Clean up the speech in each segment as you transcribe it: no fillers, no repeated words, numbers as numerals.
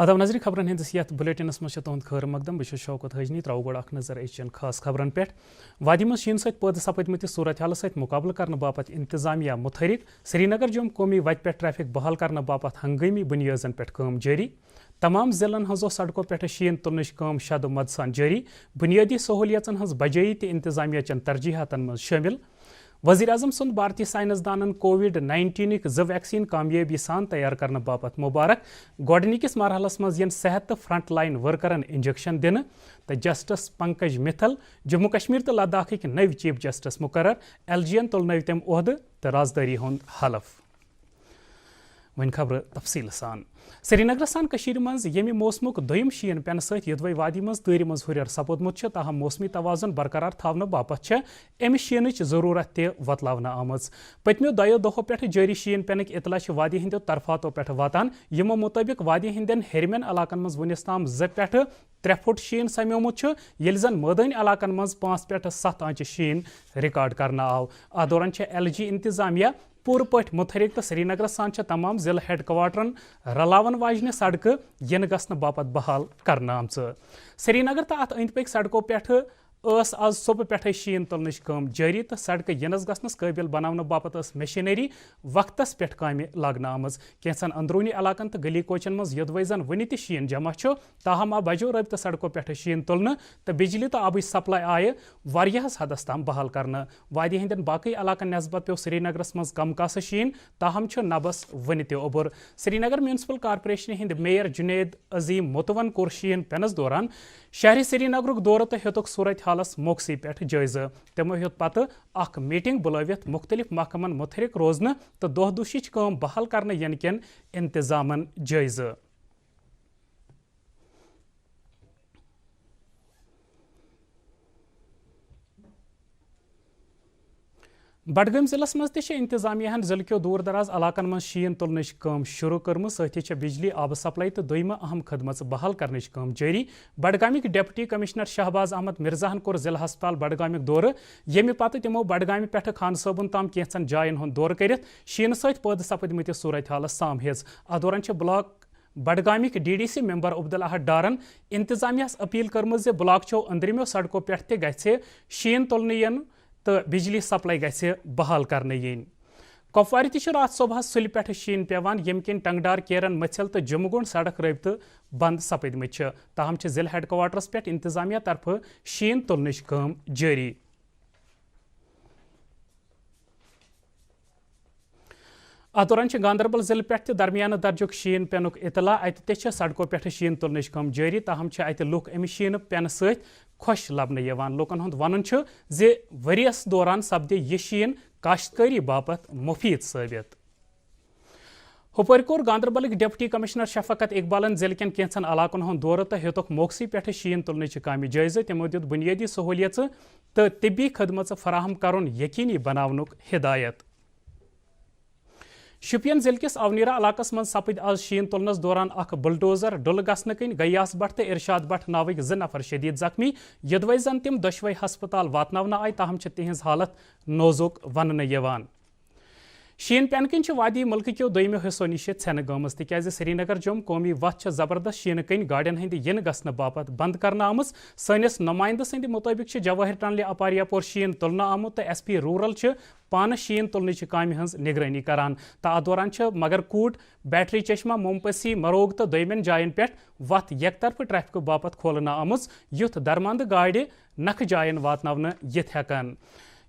آداب نظری خبرن ہندس یتھ بلیٹنس مز تہد خیر مقدم بہ شوکت حجنی ترو گوڑ اخ نظر ایچین خاص خبرن پہ وادی مز شین ست پید سپدمت صورت حال ست مقابلہ کرنے باپت انتظامیہ متحرک سری نگر جم قومی وتہ پہ ٹریفک بحال کرنے باپت ہنگامی بنیادن پہ کام جاری تمام ضلعن ہزو سڑکوں پہ شین تلنچ کام شد و مد سان جاری بنیادی سہولیتن ہز بجائی تہ انتظامیہ چن ترجیحاتن مز شامل وزیر اعظم سند بھارتی سائنسدانن کووڈ-19 زٕ ویکسین کامیابی سان تیار کرنے باپت مبارک گۄڈنِکِس مرحلس مز ین صحت تو فرنٹ لائن ورکرن انجیکشن دن تو جسٹس پنکج متھل جموں کشمیر تو لداخک نو چیف جسٹس مقرر ایل جی ین تُل تم عہدہ تو رازداری ہند حلف ون خبر تفصیل سان سری نگر سان کشیر منز یمی موسمک دویم شین پین ست یدوی وادی مز تۭرِ منز ہُریر سپودمت تاہم موسمی توازن برقرار تھونہ باپت امہ شینچ ضرورت تہ وتلاونہ آمژ پتمیو دۄیو دۄہو پٮ۪ٹھ جٲری شین پینک اطلاع وادی ہندیو طرفاتو پٮ۪ٹھ واتان یمو مطابق وادی ہندین ہیرمین علاقن مز ونس تام 2 پٮ۪ٹھ 3 فٹ شین سمیومت ییٚلہِ زن مٲدٲنی علاقن مز 5 پٮ۪ٹھ 7 آنچہ شین ریکارڈ کرنہ آو اتھ دوران ایل جی انتظامیہ پور پٲٹھۍ متحرک تو سری نگر سان تمام ضلع ہیڈ کوارٹرن رلاون واجنہ سڑکہ ین گھنہ باپت بحال کرنہ آمژ سری نگر تو ات أنٛدۍ پٔکۍ سڑکو پٮ۪ٹھ آز صبح پٮ۪ٹھے شین تُلنٕچ کٲم جٲری تو سڑکہ ینس گژھنس قٲبل بناونہٕ باپت مشینری وقتس پٮ۪ٹھ کامہِ لاگنہٕ آمٕژ کینٛژن اندروٗنی علاقن تو گلی کوچن مز یدوے زن وُنہِ تہِ شین جمع تاہم آو بجو رٲبطہٕ سڑکو پٮ۪ٹھ شین تُلنہٕ تو بجلی تو آبٕچ سپلاے آیہِ واریاہس حدس تام بحال کرنہٕ وادی ہندین باقی علاقن نسبت پیو سری نگرس مز کم کاسہٕ شین تاہم نبس وُنہِ تہِ اوٚبُر سری نگر میونسپل کارپوریشن ہند میئر جنید عظیم متون کوٚر شین پینس دوران شہری سری نگرک دورٕ تہٕ ہیوٚتُکھ صورت حالس موقعی پہ جٲیزٕ تمو ہیوٚت پتہٕ اکھ میٹنگ بُلٲوِتھ مختلف محکمن متحرک روزنہٕ تہٕ دۄہ دُشِچ کٲم بحال کرنہٕ ینہٕ کٮ۪ن انتظامن جٲیزٕ بڈگام ضلع مز تہ انتظامیہ ضلع کیو دور دراز علاقن مز شین تُلنٕچ کٲم شروع کٔرمٕژ سۭتی بجلی آبہٕ سپلائی تو دویمہ اہم خدمت بحال کرنٕچ کٲم جٲری بڈگامک ڈپٹی کمشنر شہباز احمد مرزاہن کوٚر ضلع ہسپتال بڈگامک دورٕ ییٚمہِ پتہٕ تِمو بڈگامہِ پٮ۪ٹھٕ خان صٲبُن تام کینٛژن جاین ہُنٛد دورٕ کٔرِتھ شیٖنہٕ سۭتۍ پٲدٕ سپدمٕتِس صورت حالس سام ہیژ اتھ دوران بلاک بڈگامک ڈی ڈی سی ممبر عبدالاحد ڈارن انتظامیہ اپیل کٔرمٕژ زِ بلاک چو أنٛدرِمٮ۪و سڑکو پٮ۪ٹھ تہِ گژھِ شین تُلنہٕ یِنہٕ تو بجلی سپلائی گژھِ بحال کرنے ین کپوارِ تہ رات صبح سُلہِ پٮ۪ٹھ شین پیوان ییٚمہِ کِنۍ ٹنگڈار کیرن مٔژھِل تو جموں گنڈ سڑک رٲبطہٕ بند سپدمٕتۍ تاہم ضلع ہیڈ کوارٹرس پٮ۪ٹھ انتظامیہ طرفہٕ شین تُلنٕچ کٲم جٲری اتھ دوران گاندربل ضلع پٮ۪ٹھ درمیانہ درجُک شین پینُک اطلاع اتہِ تہِ سڑکو پٮ۪ٹھ شین تُلنٕچ کٲم جٲری تاہم اتہِ لُکھ امہِ شیٖنہٕ پینہٕ سۭتۍ خۄش لبنہٕ یِوان لُکن ہُنٛد ونُن چھُ زِ ؤرِیس دوران سپدِ یہِ شیٖن کاشتکٲری باپت مُفیٖد ثٲبت ہُپٲرۍ کوٚر گاندربلٕکۍ ڈپٹی کمشنر شفقت اقبالن ضلع کٮ۪ن کینٛژن علاقن ہُنٛد دورٕ تہٕ ہیوٚتُکھ موقعی پٮ۪ٹھ شین تُلنٕچہِ کامہِ جٲیزٕ تِمو دِیُت بُنیٲدی سہوٗلیژٕ تہٕ طبی خدمژٕ فراہم کرُن یقینی بناونُک ہدایت شُپین ضلع کِس اونیرا علاقس منٛز سپٕدۍ آز شین تُلنس دوران اکھ بلڈوزر ڈُلہٕ گژھنہٕ کِنۍ غیاس بٹ تہٕ ارشاد بٹ ناوٕکۍ 2 نفر شدید زخمی یوٚدوے زن تِم دۄشوے ہسپتال واتناونہٕ آیہِ تاہم تِہنٛز حالت نوزُک وننہٕ یِوان شین پینہٕ کِنۍ وادی مُلکہٕ کیو دویمو حصو نِش ژھٮ۪نہٕ گٔمٕژ تِکیازِ سری نگر جوٚم قومی وتھ زبردست شیٖنہٕ کِنۍ گاڑٮ۪ن ہٕنٛدِ یِنہٕ گژھنہٕ باپت بند کرنہٕ آمٕژ سٲنِس نُمٲیندٕ سٕنٛدِ مُطٲبق جواہر ٹنلہِ اپاریا پور شین تُلنہٕ آمُت تہٕ ایس پی روٗرل پانہٕ شین تُلنٕچہِ کامہِ ہٕنٛز نگرٲنی کران تہٕ اتھ دوران مگر کوٗٹ بیٹری چشمہ مومپسی مروگ تہٕ دویمٮ۪ن جاین پٮ۪ٹھ وتھ یکطرفہٕ ٹریفکہٕ باپت کھولنہٕ آمٕژ یُتھ درماندٕ گاڑِ نکھٕ جاین واتناونہٕ یِتھ ہٮ۪کن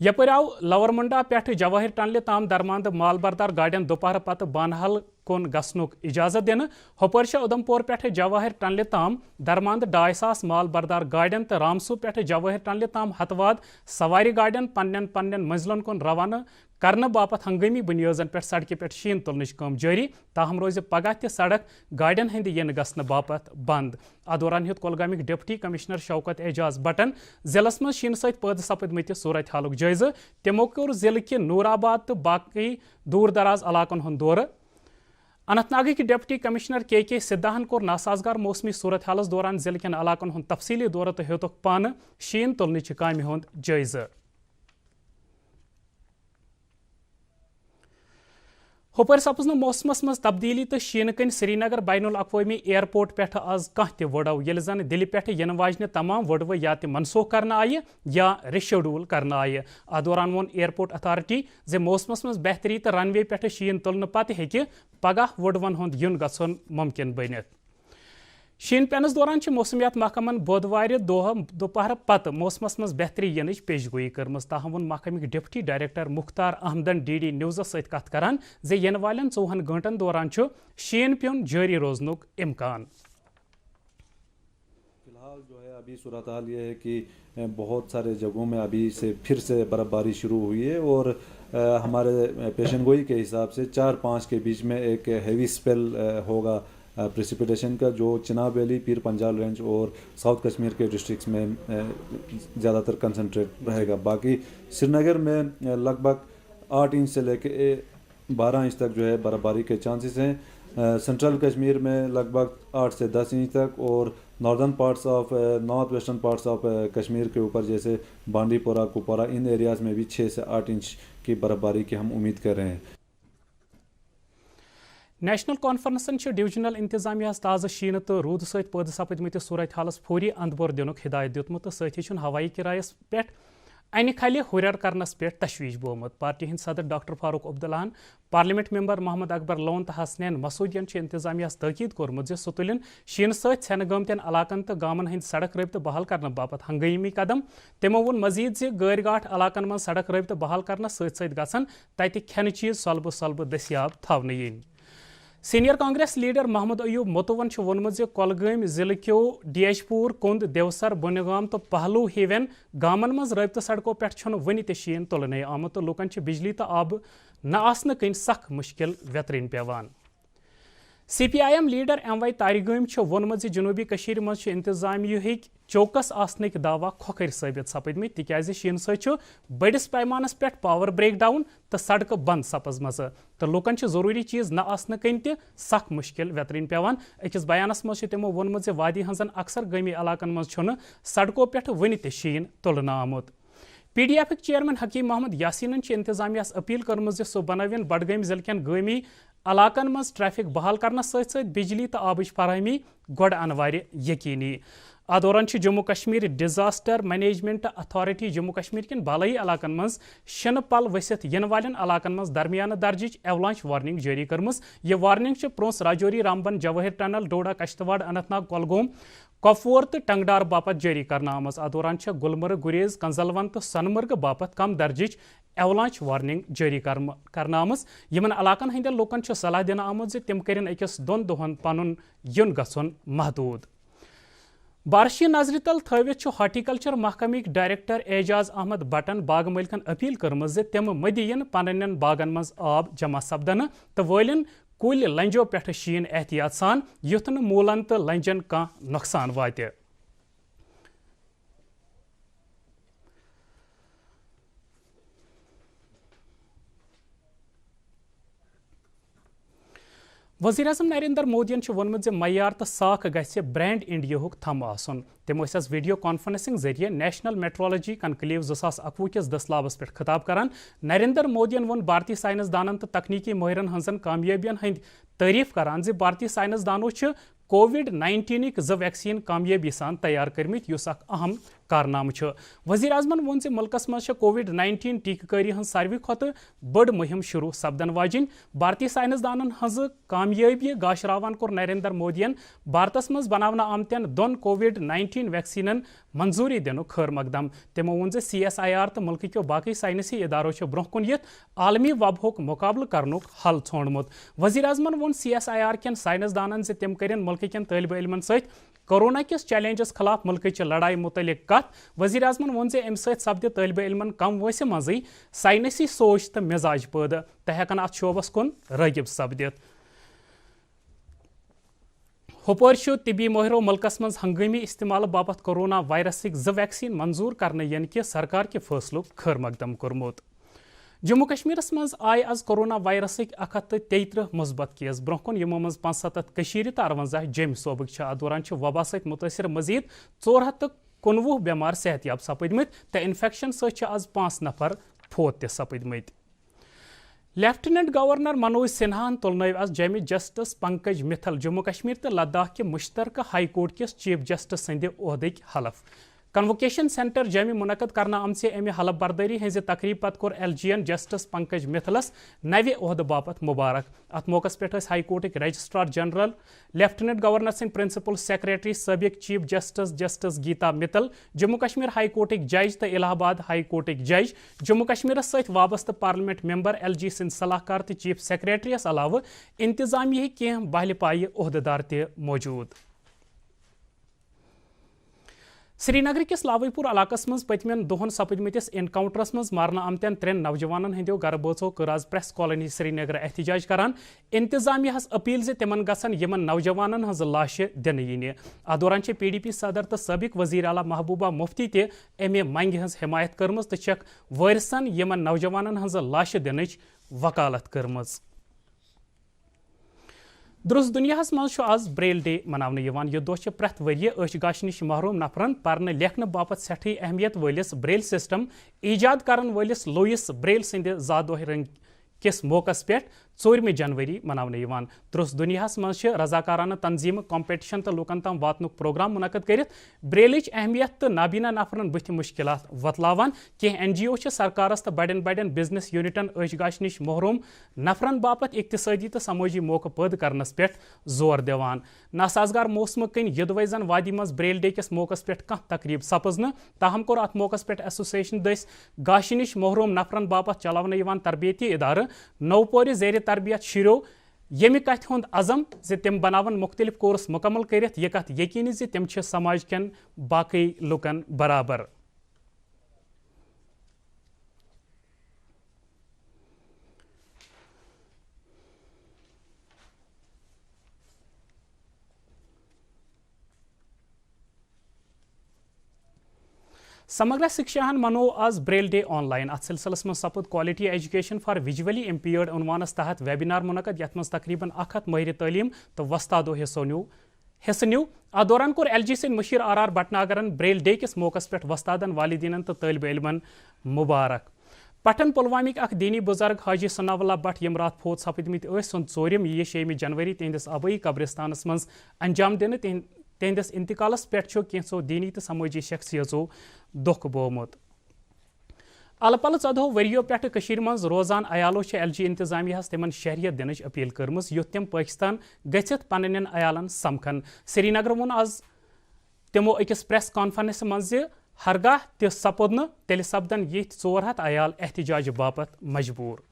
یپٲرۍ آو لور منڈا پٮ۪ٹھ جواہر ٹنلہِ تام درماندٕ مال بردار گاڑٮ۪ن دُپہرٕ پتہٕ بانہل کُن گژھنُک اجازت دِنہٕ ہُپٲرۍ اُدھم پور پٮ۪ٹھ جواہر ٹنلہِ تام درماندٕ 2,500 مال بردار گاڑٮ۪ن تہٕ رامسو پٮ۪ٹھ جواہر ٹنلہِ تام ہتہٕ واد سوارِ گاڑٮ۪ن پننٮ۪ن منزلن کُن روانہٕ کرنہٕ باپت ہنگٲمی بنیادن پٮ۪ٹھ سڑکہِ پٮ۪ٹھ شین تُلنٕچ کٲم جٲری تاہم روزِ پگہہ تہِ سڑک گاڑٮ۪ن ہٕنٛدِ یِنہٕ گژھنہٕ باپت بند اتھ دوران ہیوٚت کۄلگامِکۍ ڈپٹی کمشنر شوکت اعجاز بٹن ضلعس منٛز شیٖنہٕ سۭتۍ پٲدٕ سپدمٕتہِ صورت حالُک جٲیزٕ تِمو کوٚر ضلعہٕ کہِ نوٗر آباد تہٕ باقٕے دوٗر دراز علاقن ہُنٛد دورٕ اننت ناگٕکۍ ڈپٹی کمشنر کے سداہن کوٚر ناسازگار موسمی صورت حالس دوران ضلعہٕ کٮ۪ن علاقن ہُنٛد تفصیلی دورٕ تہٕ ہیوٚتُکھ پانہٕ شین تُلنٕچہِ کامہِ ہُنٛد جٲیزٕ ہوپر سپز موسمس مز تبدیلی تو شین کن سری نگر بین الاقوامی ایئرپورٹ پہ آز کھانا وڑو یل زن دلہ پہ ین واجنہ تمام وڑو یا منسوخ کرنا آئے یا ریشیڈول کرنا آئے ات دوران وون ایئرپورٹ اتھارٹی موسمس مز بہتری تو رن وے پہ شین تلنے پتہ ہیکہ پگہ وڑون ہند یون گھن ممکن بنت شین پینس دوران موسمیات محکمن بودوار دہ دوپہر پتہ موسمس مز بہتری ینچ پیش گوئی کرم تاہم وون محکمک ڈپٹی ڈائریکٹر مختار احمدن ڈی ڈی نیوزس ست کت کران ین والن 24 گھنٹن دوران شین پیون جاری روزنک امکان. فی الحال جو ہے ابھی صورتحال یہ ہے کہ بہت سارے جگہوں میں ابھی سے پھر سے برف باری شروع ہوئی ہے اور ہمارے پیشن گوئی کے حساب سے 4-5 کے بیچ میں ایک ہیوی اسپیل ہوگا پریسیپیٹیشن کا جو چناب ویلی پیر پنجال رینج اور ساؤتھ کشمیر کے ڈسٹرکٹس میں زیادہ تر کنسنٹریٹ رہے گا. باقی سری نگر میں لگ بھگ 8 انچ سے لے کے 12 انچ تک جو ہے برف باری کے چانسز ہیں. سینٹرل کشمیر میں لگ بھگ 8 سے 10 انچ تک اور northern parts of north western parts of Kashmir کے اوپر جیسے بانڈی پورہ کپوارہ ان ایریاز میں بھی 6 سے 8 انچ کی برف باری کی ہم امید کر رہے ہیں. نیشنل کانفرنسن ڈویژنل انتظامیہ تازہ شین تو رود ست پید سپدمت صورت حالس فوری اندبور دنک ہدایت دیتمت تو ستھی ہوائی کرایس پہ انہ کھلہ ہریر کرنس پہ تشویش بومت. پارٹی ہند صدر ڈاکٹر فاروق عبداللہن پارلیمنٹ ممبر محمد اکبر لون تو حسنین مسعودین انتظامیہ تاکید کورمت ز سہ تلن شین ست ژھنہ گمتین علاقن تو گامن ہند سڑک رابطہ بحال کرنے باپت ہنگامی قدم. تمو وون مزید ز گٲرۍ گاٹھ علاقن من سڑک رابطہ بحال کرنے ست گژھن تتہ کھینہ چیز سلبہ دستیاب تھونہ ین. سینئر کانگریس لیڈر محمد ایوب متون وونمت کۄلگٲمۍ ضلع کیو ڈیج پور کُند دیوسر بونگام تو پہلو ہیوین گامن مز رابطہ سڑکو پہ ون تہ شین تلنے آمت تو لوکن بجلی تو آب نہ آسنہ کن سخ مشکل ویترین پیوان. C P I M leader M Y تارگٲمۍ وونمت جنوبی کشیر مز انتظامیہ ہک چوکس آسنک دعوی کھوکھر ثابت سپدمت تکیاز شین ست بڑس پیمانس پہ پاور بریک ڈاؤن تو سڑکہ بند سپزمژ تو لوکن ضروری چیز نہ آسنہ کن تہ سخ مشکل ویترین پیوان. أکس بیانس مز تمو وونمت وادی ہنزن اکثر گامی علاقن مز سڑکو پہ ون تہ شین تلنہ آمت. P D ایفک chairman Hakim Muhammad یاسینن انتظامیہ اپیل کرم سہ بنوین بڈگام ضلع کین گامی علاقن مز ٹریفک بحال کرنس ست بجلی تو آبچ فراہمی گۄڈٕ انوار یقینی. ات دوران Jammu Kashmir disaster management authority Jammu Kashmir کن بالائی علاقن مز شنہ پل ؤسِتھ ین والن علاقن مز درمیانہ درجچ ایولانچ وارننگ جاری کرمز. یہ وارننگ پرونس راجوری رامبن جواہر ٹنل ڈوڈا کشتواڑ اننت ناگ کۄلگوم کۄپوور تو ٹنگڈار باپت جاری کرنا آمز. ات دوران گلمرگ گریز کنزلون تو سونہ مرگ باپت کم درجچ ایولانچ وارننگ جاری کرنا آمز. یمن علاقن ہندین لوکن صلاح دنہ آمت تم کرن أکس 2 دۄہن پنن یون گژھن محدود. بارشی نظر تل تھوت ہارٹیکلچر محکمک ڈائریکٹر اعجاز احمد بٹن باغ ملکن اپیل کرم تم مدین پنن باغن مز آب جمع سپدن تو والن کل لنجو پہ شین احتیاط سان یُتھ نہ مولن تو لنجن کانٛہہ نقصان واتہ. وزیر اعظم نریندر مودین وونمت معیار تو ساکھ گژھِ برانڈ انڈیا تھم آسن. تم ویڈیو کانفرنسنگ ذریعہ نیشنل میٹرولوجی کنکلیو 2021 کس دسلابس پہ خطاب کران. نریندر مودین وون بھارتی سائنسدانن تو تکنیکی ماہرن ہنزن کامیابین ہند تعریف کران بھارتی سائنسدانو کووڈ-19 زٕ ویکسین کامیابی سان تیار کرمت یس اخ اہم کارنامہ. وزیر اعظمن وون ملکس مز کووڈ-19 ٹیکہ کاری ہن ساروی کھت بڑ مہم شروع سپدن واجن. بھارتی سائنسدانن ہز کامیابی گاشراوان کور نریندر مودین بھارتس مز بناونہ آمتین 2 کووڈ-19 ویکسینن منظوری دن خیر مقدم. تمو وون CSIR تو ملک کیو باقی سائنسی ادارو برونہ کن یت عالمی وباک مقابلہ کرنک حل ژھونڈمت. وزیر اعظمن وون CSIR کین سائنسدانن تم کرن ملک کین طالب علمن ست کورونا کس چیلنجس خلاف ملک لڑائی متعلق کت. وزیر اعظمن وون ام سپد طالب علمن کم وٲنٛسہِ منزے سائنسی سوچ تو مزاج پٲدٕ تہ ہیکن ات شعبس کن رٲغب سپدت. ہوپور طبی ماہرو ملکس مز ہنگامی استعمال باپت کورونا وائرسک 2 ویکسین منظور کرنے ین کہ سرکار کے فیصلو خیر مقدم کورمت. جموں کشمیرس مز آئی آز کورونا وائرسک 133 مثبت کیس برونہ کن یمو مز 75 کشیر تو 58 جیمہ صوبک. ات دوران وبا ست متاثر مزید 419 بیمار صحت یاب سپدمت تو انفیکشن ست آز 5 نفر فوت تہ سپدمت. لیفٹیننٹ گورنر منوج سنہا تلنو آز جمع جسٹس پنکج متھل جموں کشمیر تو لداخ کے مشترکہ ہائی کورٹ کس چیف جسٹس سند عہدک حلف کنوکیشن سینٹر جمع منعقد کرنا آمژ امہ حلف برداری ہز تقریب پتہ کور ایل جی جسٹس پنکج متھلس نوِ عہدہ باپت مبارک ات موقع پہ ہائی کورٹک رجسٹرار جنرل لیفٹیننٹ گورنر سند پرنسپل سیکریٹری سابق chief justice justice Gita Mittal Jammu Kashmir high کورٹک جج تو الہ آباد ہائی کورٹک جج جموں کشمیر ست وابستہ پارلیمنٹ ممبر ایل جی سند صلاح کار تو چیف سیکریٹریس علاوہ انتظامیہ کی بہل پایہ عہدیدار تہ موجود سری نگر کس لاوی پور علاقہ مز پتمین دہن سپدمتس انکاؤنٹرس مز مارنہ آمتین 3 نوجوانن ہندو گر بٲژو کٔر آز پریس کالونی سری نگر احتجاج کران انتظامیہ اپیل زِ تمن گژھن یمن نوجوانن ہز لاشہِ دنہٕ یِنہِ اتھ دوران چھِ پی ڈی پی صدر تو سابق وزیر اعلیٰ محبوبہ مفتی تہِ امہِ منگہِ ہٕنٛز حمایت کٔرمٕژ تہٕ چھکھ وٲرثن یمن نوجوانن ہٕنٛزٕ لاشہِ دِنٕچ وکالت کٔرمٕژ درس دنیا مز آز بریل ڈے مناونہٕ یوان یہ دۄہ پرٛٮ۪تھ ؤریہِ أچھ گاش نش محروم نفرن پرنہٕ لیکھنہٕ باپت سٮ۪ٹھٕے اہمیت وٲلِس بریل سسٹم ایجاد کرن وٲلِس لوئس بریل سٕنٛدِ زا دۄہ رنگ کس موقع پٮ۪ٹھ 4 جنوری مناونہٕ یوان درس دنیا مز رضاکارانہ تنظیم کمپٹیشن تو لوکن تام واتنُک پروگرام منعقد کرت بریلچ اہمیت تو نابینا نفرن بُتھِ مشکلات وتلاوان کینٛہہ این جی او سرکارس تو بڑین بزنس یونٹن أچھ گاش نش محروم نفرن باپت اقتصادی تو سمٲجی موقع پٲدٕ کرنس پٮ۪ٹھ زور دِوان ناسازگار موسمہٕ کِنۍ یوٚدوے زن وادی مز بریل ڈے کس موقع پٮ۪ٹھ کانٛہہ تقریب سپز نہٕ تاہم کوٚر اتھ موقع پٮ۪ٹھ ایسوسیشن دٔسۍ گاشہِ نش محروم نفرن باپت چلاونہٕ یوان تربیتی ادارٕ نوپورِ زیر تربیت شُریو ییٚمہِ کتھِ ہُنٛد عزم زِ تِم بناون مختلف کورس مکمل کٔرِتھ یہِ کتھ یقینی زِ تِم چھِ سماج کٮ۪ن باقٕے لُکن برابر سمگرا شکشا منو آز بریل ڈے آن لائن ات سلسلس من سپد کوالٹی ایجوکیشن فار ویجولی امپیئرڈ عنوانس تحت ویبینار منعقد یت مز تقریباً 100 ماہر تعلیم تو وستادو حصہ نیو ات دوران کور ایل جی سن مشیر آر بٹناگرن بریل ڈے کس موقع پہ وستادن والدینن تو طالب علمن مبارک پٹن پلوامک اخ دینی بزرگ حاجی ثناء اللہ بٹ یم رات فوت سپدمت سند ژوٗرِم یہِ 6 جنوری تہندس آبائی قبرستانس مز انجام دِنہٕ تہندس انتقالس پہ کینژو دینی تو سمٲجی شخصیتو دکھ بومت الہٕ پلہٕ 14 ؤرِیو پٮ۪ٹھٕ مز روزان عیالو ایل جی انتظامیہ تمن شہریت دنچ اپیل کٔرمٕژ یُتھ تِم پٲکِستان گٔژھِتھ پننٮ۪ن عیالن سمکھن سری نگر ووٚن آز تِمو أکِس پریس کانفرنس منٛز زِ ہرگاہ تہِ سپُد نہٕ تیٚلہِ سپدن یِتھۍ 400 عیال احتجاج باپت مجبوٗر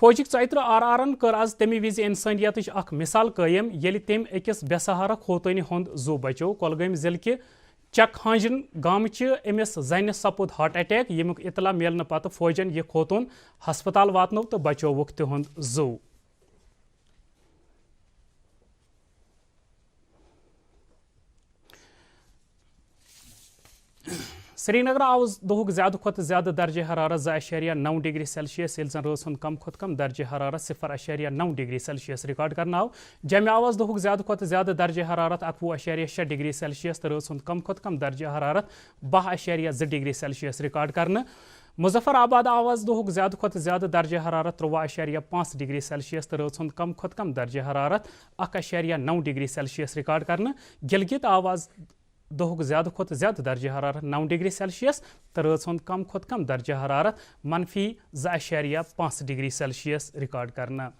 فوجک 43 آرن کر آز تمہِ وز انسانیتٕچ اکھ مثال قٲیم ییٚلہِ تٔمۍ أکِس بے سہارا خوتوٗنہِ ہُنٛد زُو بچو کۄلگٲمۍ ضلعہٕ کہِ چک ہانجن گامچہِ أمِس زنہِ سپُد ہارٹ اٹیک ییٚمیُک اطلاع میلنہٕ پتہٕ فوجن یہِ خوتوٗن ہسپتال واتنوو تہٕ بچووُکھ تِہُنٛد زُو سری نگر آو دہُک زیادٕ کھۄتہٕ زیادٕ درجہ حرارت 2.9 ڈگری سیلسیس ییٚلہِ زن رٲژ ہُنٛد کم کھۄتہٕ کم درجہ حرارت 0.9 ڈگری سیلسیس رِکارڈ کرنہٕ آو جمہِ آو آز دہُک زیادٕ کھۄتہٕ زیادٕ درجہ حرارت 21.6 ڈگری سیلسیس تہٕ رٲژ ہُنٛد کم کھۄتہٕ کم درجہ حرارت 12.2 ڈگری سیلسیس رِکارڈ کرنہٕ مظفر آباد آو آز دہُک زیادٕ کھۄتہٕ زیادٕ درجہ حرارت 23.5 ڈگری سیلسیس تہٕ رٲژ ہُنٛد کم کھۄتہٕ کم درجہ حرارت 1.9 ڈگری سیلسیس رِکارڈ کرنہٕ گلگت آو آز دہُک زیادٕ کھۄتہٕ زیادٕ درجہ حرارت 9 ڈگری سیلسیس تہٕ رٲژ ہُنٛد کم کھۄتہٕ کم درجہ حرارت -2.5 ڈگری سیلسیس رِکارڈ کرنہٕ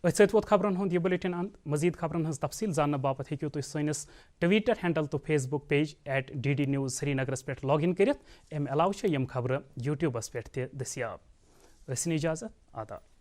أتھۍ سۭتۍ ووت خبرن ہُنٛد یہِ بُلیٹن انت مزید خبرن ہٕنٛز تفصیل زاننہٕ باپتھ ہیٚکِو تُہۍ سٲنِس ٹویٹر ہینڈل تہٕ Facebook page @DD News سرینگرس پٮ۪ٹھ لاگ اِن کٔرِتھ امہِ علاوٕ چھِ یِم خبرٕ یوٗٹیوٗبس پٮ۪ٹھ تہِ دٔستیاب ٲسِن اِجازت آداب